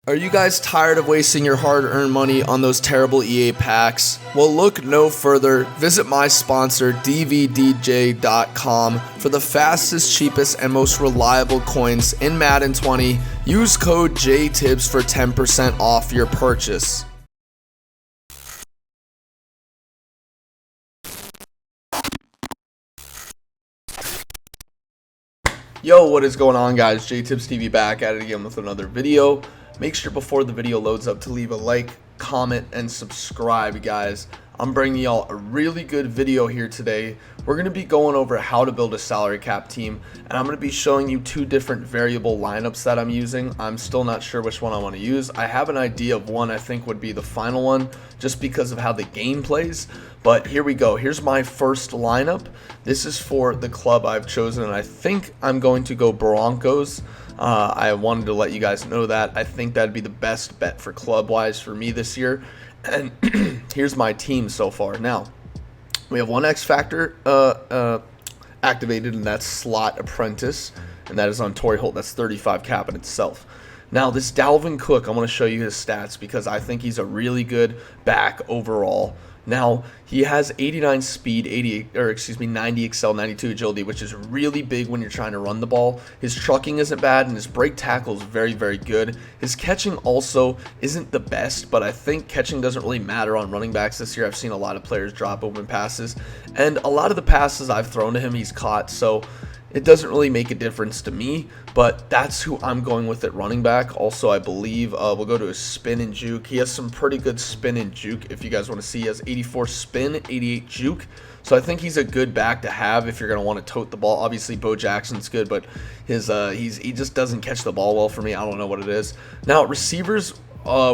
Are you guys tired of wasting your hard-earned money on those terrible EA packs? Well, look no further. Visit my sponsor, dvdj.com, for the fastest, cheapest, and most reliable coins in Madden 20. Use code jtibbs for 10% off your purchase. Yo, what is going on, guys? jtibbs TV back at it again with another video. Make sure before the video loads up to leave a like, comment, and subscribe, guys. I'm bringing y'all a really good video here today. We're going to be going over how to build a salary cap team, and I'm going to be showing you two different variable lineups that I'm using. I'm still not sure which one I want to use. I have an idea of one I think would be the final one just because of how the game plays, but here we go. Here's my first lineup. This is for the club I've chosen, and I think I'm going to go Broncos. I wanted to let you guys know that. I think that'd be the best bet for club-wise for me this year. And here's my team so far. Now, we have one X Factor activated, and that's Slot Apprentice, and that is on Torrey Holt. That's 35 cap in itself. Now, this Dalvin Cook, I want to show you his stats because I think he's a really good back overall. Now, he has 89 speed, 90 excel, 92 agility, which is really big when you're trying to run the ball. His trucking isn't bad, and his break tackle is very, very good. His catching also isn't the best, but I think catching doesn't really matter on running backs this year. I've seen a lot of players drop open passes, and a lot of the passes I've thrown to him, he's caught, so it doesn't really make a difference to me, but that's who I'm going with at running back. Also, I believe we'll go to his spin and juke. He has some pretty good spin and juke. If you guys want to see, he has 84 spin, 88 juke. So I think he's a good back to have if you're going to want to tote the ball. Obviously, Bo Jackson's good, but his he just doesn't catch the ball well for me. I don't know what it is. Now, receivers.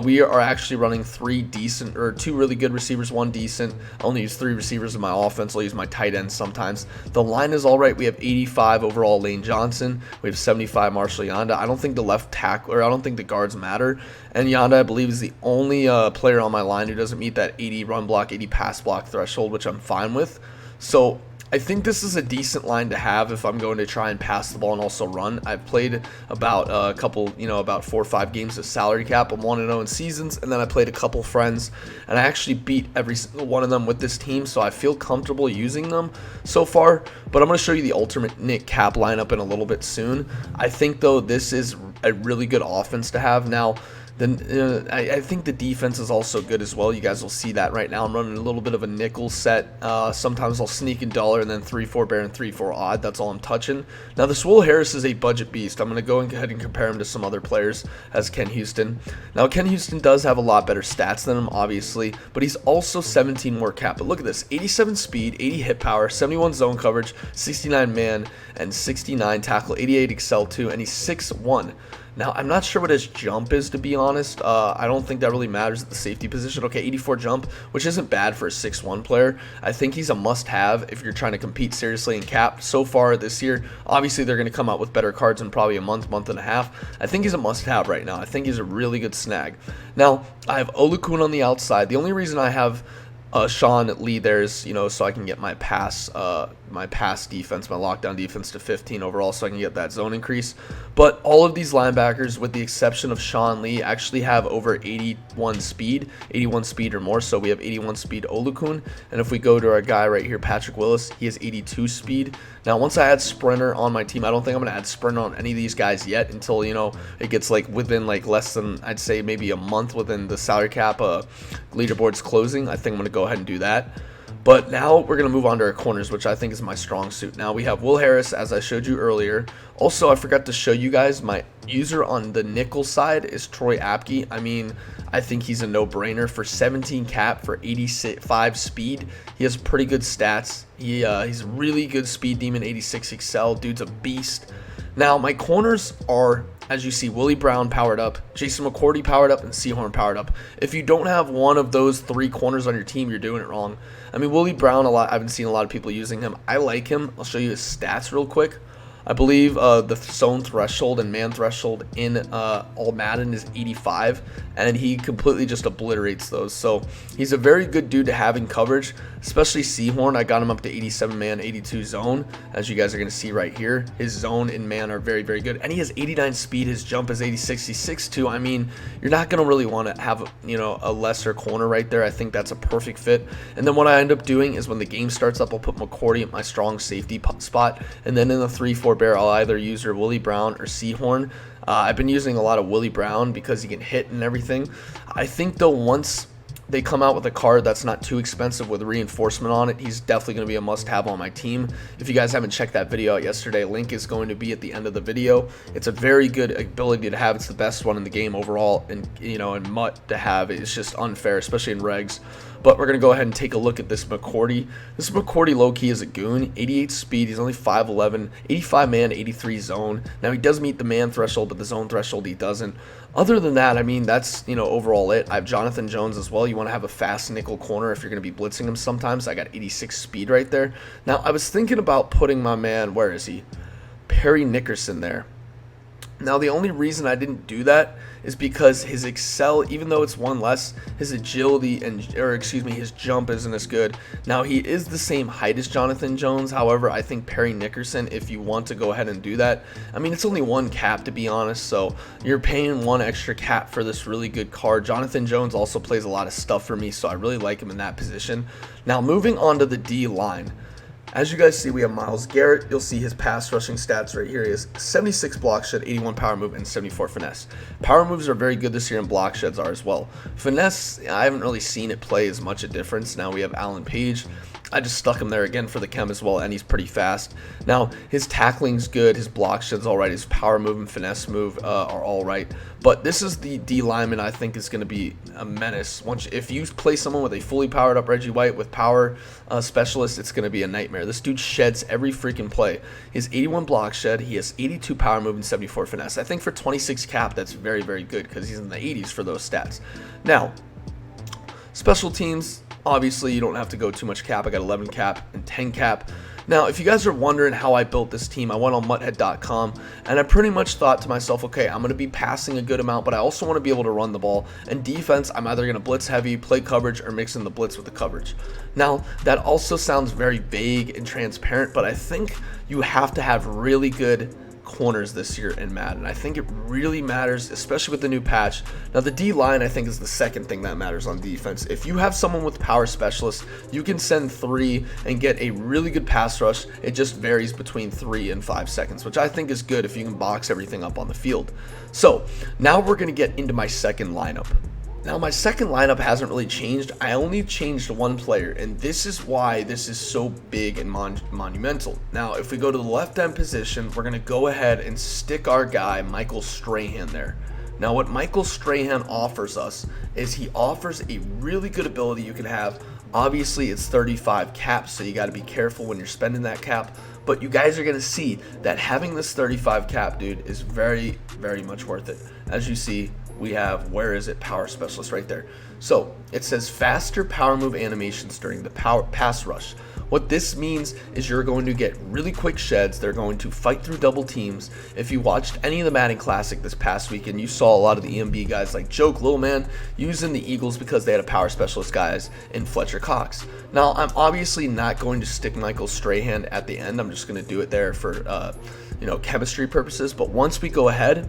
We are actually running two really good receivers, one decent. I only use 3 receivers in my offense. I'll use my tight ends sometimes. The line is all right. We have 85 overall Lane Johnson. We have 75 Marshall Yanda. I don't think the left tackle, or I don't think the guards matter. And Yanda, I believe, is the only player on my line who doesn't meet that 80 run block, 80 pass block threshold, which I'm fine with. So I think this is a decent line to have if I'm going to try and pass the ball and also run. I've played about about 4 or 5 games of salary cap. I'm 1-0 in seasons, and then I played a couple friends, and I actually beat every single one of them with this team, so I feel comfortable using them so far. But I'm going to show you the alternate cap lineup in a little bit soon. I think, though, this is a really good offense to have. Now, then I think the defense is also good as well. You guys will see that right now. I'm running a little bit of a nickel set. Sometimes I'll sneak in dollar and then 3-4 bear and 3-4 odd. That's all I'm touching. Now, this Will Harris is a budget beast. I'm going to go ahead and compare him to some other players as Ken Houston. Now, Ken Houston does have a lot better stats than him, obviously, but he's also 17 more cap. But look at this: 87 speed, 80 hit power, 71 zone coverage, 69 man, and 69 tackle, 88 excel too, and he's 6'1". Now, I'm not sure what his jump is, to be honest. I don't think that really matters at the safety position. Okay, 84 jump, which isn't bad for a 6'1 player. I think he's a must-have if you're trying to compete seriously in cap. So far this year, obviously they're going to come out with better cards in probably a month and a half. I think he's a must-have right now. I think he's a really good snag. Now, I have Olukun on the outside. The only reason I have Sean Lee there is, so I can get my pass defense, my lockdown defense to 15 overall, so I can get that zone increase. But all of these linebackers, with the exception of Sean Lee, actually have over 81 speed or more. So we have 81 speed Olukun, and if we go to our guy right here, Patrick Willis, he has 82 speed. Now, once I add sprinter on my team, I don't think I'm going to add sprinter on any of these guys yet until, it gets within less than, I'd say, maybe a month within the salary cap leaderboard's closing. I think I'm going to go ahead and do that. But now we're going to move on to our corners, which I think is my strong suit. Now we have Will Harris, as I showed you earlier. Also, I forgot to show you guys my user on the nickel side is Troy Apke. I mean, I think he's a no-brainer for 17 cap for 85 speed. He has pretty good stats. He's a really good speed demon, 86 excel. Dude's a beast. Now, my corners are, as you see, Willie Brown powered up, Jason McCourty powered up, and Seahorn powered up. If you don't have one of those 3 corners on your team, you're doing it wrong. I mean, Willie Brown, I've been seeing a lot of people using him. I like him. I'll show you his stats real quick. I believe the zone threshold and man threshold in all Madden is 85, and he completely just obliterates those. So he's a very good dude to have in coverage, especially Seahorn. I got him up to 87 man, 82 zone, as you guys are going to see right here. His zone and man are very, very good, and he has 89 speed. His jump is 86, 6'2". I mean, you're not going to really want to have, you know, a lesser corner right there. I think that's a perfect fit. And then what I end up doing is when the game starts up, I'll put McCourty at my strong safety spot, and then in the 3-4 bear, I'll either use her Willie Brown or Seahorn. I've been using a lot of Willie Brown because he can hit and everything. I think though, once they come out with a card that's not too expensive with reinforcement on it, he's definitely going to be a must-have on my team. If you guys haven't checked that video out yesterday, link is going to be at the end of the video. It's a very good ability to have. It's the best one in the game overall, and you know, and MUT to have. It's just unfair, especially in regs. But we're going to go ahead and take a look at this McCourty. This McCourty low-key is a goon. 88 speed. He's only 5'11", 85 man, 83 zone. Now, he does meet the man threshold, but the zone threshold he doesn't. Other than that, I mean, that's, you know, overall it. I have Jonathan Jones as well. You want to have a fast nickel corner if you're going to be blitzing him sometimes. I got 86 speed right there. Now, I was thinking about putting my man, where is he? Perry Nickerson there. Now, the only reason I didn't do that is because his excel, even though it's one less, his agility his jump isn't as good. Now, he is the same height as Jonathan Jones. However, I think Perry Nickerson, if you want to go ahead and do that, I mean, it's only one cap, to be honest, so you're paying one extra cap for this really good card. Jonathan Jones also plays a lot of stuff for me, so I really like him in that position. Now, moving on to the D line. As you guys see, we have Myles Garrett. You'll see his pass rushing stats right here. He has 76 block shed, 81 power move, and 74 finesse. Power moves are very good this year, and block sheds are as well. Finesse, I haven't really seen it play as much a difference. Now we have Alan Page. I just stuck him there again for the chem as well, and he's pretty fast. Now, his tackling's good, his block shed's all right, his power move and finesse move are all right. But this is the D lineman I think is going to be a menace. If you play someone with a fully powered up Reggie White with power specialist, it's going to be a nightmare. This dude sheds every freaking play. He has 81 block shed, he has 82 power move, and 74 finesse. I think for 26 cap, that's very, very good because he's in the 80s for those stats. Now, special teams, obviously, you don't have to go too much cap. I got 11 cap and 10 cap. Now, if you guys are wondering how I built this team, I went on mutthead.com, and I pretty much thought to myself, okay, I'm going to be passing a good amount, but I also want to be able to run the ball. And defense, I'm either going to blitz heavy, play coverage, or mix in the blitz with the coverage. Now, that also sounds very vague and transparent, but I think you have to have really good corners this year in Madden. I think it really matters, especially with the new patch. Now, the D line, I think, is the second thing that matters on defense. If you have someone with power specialist, you can send 3 and get a really good pass rush. It just varies between 3 and 5 seconds, which I think is good if you can box everything up on the field. So now we're going to get into my second lineup. Now, my second lineup hasn't really changed. I only changed one player, and this is why this is so big and monumental. Now, if we go to the left end position, we're going to go ahead and stick our guy, Michael Strahan, there. Now, what Michael Strahan offers us is he offers a really good ability you can have. Obviously, it's 35 cap, so you got to be careful when you're spending that cap. But you guys are going to see that having this 35 cap, dude, is very, very much worth it. As you see, we have, where is it, power specialist right there. So it says faster power move animations during the pass rush. What this means is you're going to get really quick sheds. They're going to fight through double teams. If you watched any of the Madden Classic this past weekend, you saw a lot of the EMB guys like Joke, Lil Man, using the Eagles because they had a power specialist guys in Fletcher Cox. Now, I'm obviously not going to stick Michael Strahan at the end. I'm just going to do it there for, chemistry purposes. But once we go ahead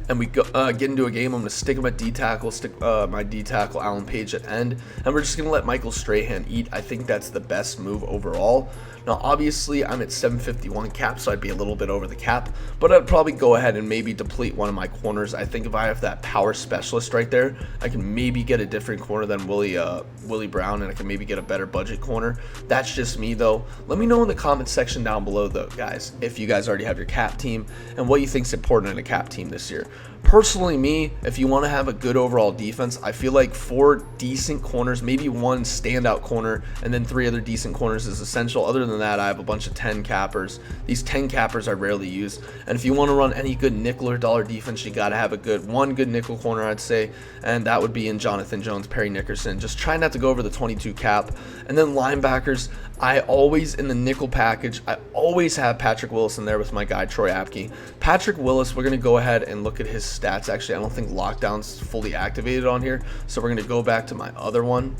and we go, get into a game, I'm going to stick him at D-tackle, stick my D-tackle, Alan Page, at end, and we're just going to let Michael Strahan eat. I think that's the best move overall. Now, obviously, I'm at 751 cap, so I'd be a little bit over the cap, but I'd probably go ahead and maybe deplete one of my corners. I think if I have that power specialist right there, I can maybe get a different corner than Willie Brown, and I can maybe get a better budget corner. That's just me, though. Let me know in the comment section down below, though, guys, if you guys already have your cap team and what you think is important in a cap team this year. Personally, me, if you want to have a good overall defense, I feel like 4 decent corners, maybe 1 standout corner, and then 3 other decent corners is essential. Other than that, I have a bunch of 10 cappers. These 10 cappers I rarely use. And if you want to run any good nickel or dollar defense, you got to have one good nickel corner, I'd say, and that would be in Jonathan Jones, Perry Nickerson. Just try not to go over the 22 cap. And then linebackers, I always, in the nickel package, I always have Patrick Willis in there with my guy Troy Apke. Patrick Willis, we're going to go ahead and look at his stats. Actually, I don't think lockdown's fully activated on here, so we're going to go back to my other one.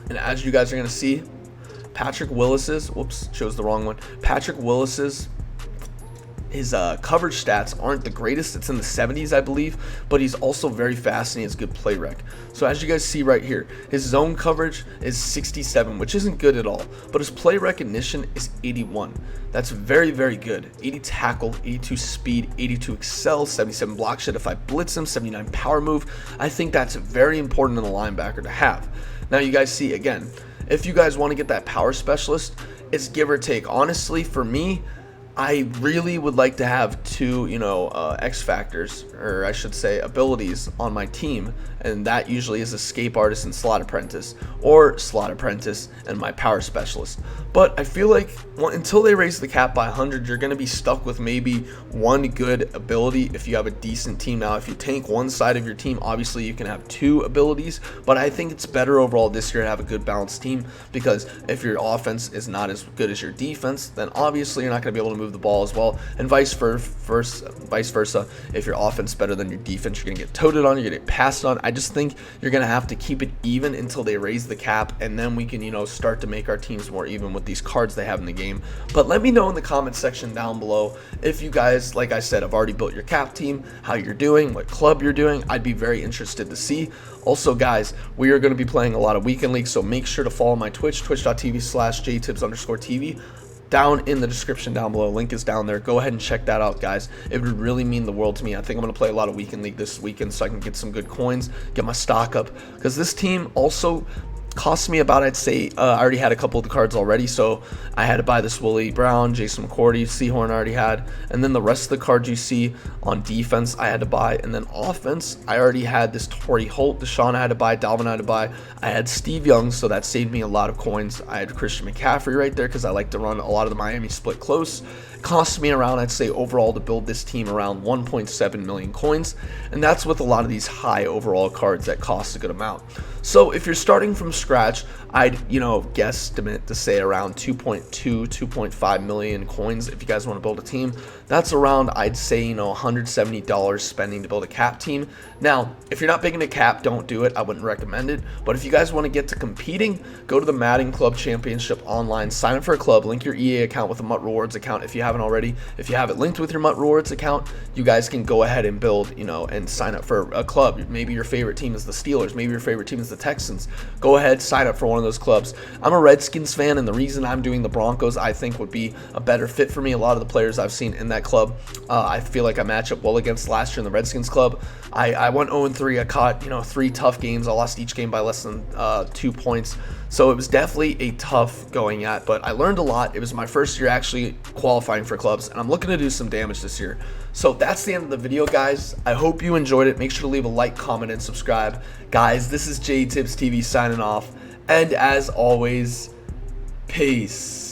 And as you guys are going to see, Patrick Willis's, whoops, chose the wrong one. Patrick Willis's, his coverage stats aren't the greatest. It's in the 70s, I believe, but he's also very fast and he has good play rec. So as you guys see right here, his zone coverage is 67, which isn't good at all, but his play recognition is 81. That's very, very good. 80 tackle, 82 speed, 82 excel, 77 block shed if I blitz him, 79 power move. I think that's very important in a linebacker to have. Now you guys see, again, if you guys want to get that power specialist, it's give or take. Honestly, for me, I really would like to have 2, X factors, or I should say abilities on my team, and that usually is escape artist and slot apprentice, or slot apprentice and my power specialist. But I feel like until they raise the cap by 100, you're going to be stuck with maybe 1 good ability if you have a decent team. Now, if you tank one side of your team, obviously you can have 2 abilities, but I think it's better overall this year to have a good balanced team, because if your offense is not as good as your defense, then obviously you're not going to be able to move the ball as well, and vice versa. If your offense is better than your defense, you're going to get toted on, you're going to get passed on. I just think you're going to have to keep it even until they raise the cap, and then we can, start to make our teams more even with these cards they have in the game. But let me know in the comment section down below if you guys, like I said, have already built your cap team, how you're doing, what club you're doing. I'd be very interested to see. Also, guys, we are going to be playing a lot of weekend leagues, so make sure to follow my Twitch, twitch.tv/jtibbs_TV. Down in the description down below, link is down there. Go ahead and check that out, guys. It would really mean the world to me. I think I'm going to play a lot of weekend league this weekend so I can get some good coins, get my stock up, because this team also cost me about, I'd say, I already had a couple of the cards already, so I had to buy this Willie Brown, Jason McCourty, Seahorn I already had, and then the rest of the cards you see on defense I had to buy, and then offense I already had this Torrey Holt, Deshaun I had to buy, Dalvin I had to buy, I had Steve Young, so that saved me a lot of coins. I had Christian McCaffrey right there because I like to run a lot of the Miami split close. It cost me around, I'd say overall to build this team, around 1.7 million coins, and that's with a lot of these high overall cards that cost a good amount. So if you're starting from scratch, I'd guesstimate to say around 2.5 million coins. If you guys want to build a team, that's around, I'd say, $170 spending to build a cap team. Now, if you're not big into cap, don't do it. I wouldn't recommend it. But if you guys want to get to competing, go to the Madden Club Championship online, sign up for a club, link your EA account with a MUT Rewards account if you haven't already. If you have it linked with your MUT Rewards account, you guys can go ahead and build, and sign up for a club. Maybe your favorite team is the Steelers, maybe your favorite team is the Texans. Go ahead, sign up for one of those clubs. I'm a Redskins fan, and the reason I'm doing the Broncos, I think, would be a better fit for me. A lot of the players I've seen in that club, I feel like I match up well against last year in the Redskins club. I went 0-3. I caught 3 tough games. I lost each game by less than 2 points. So it was definitely a tough going at, but I learned a lot. It was my first year actually qualifying for clubs, and I'm looking to do some damage this year. So that's the end of the video, guys. I hope you enjoyed it. Make sure to leave a like, comment, and subscribe. Guys, this is jtibbs TV signing off, and as always, peace.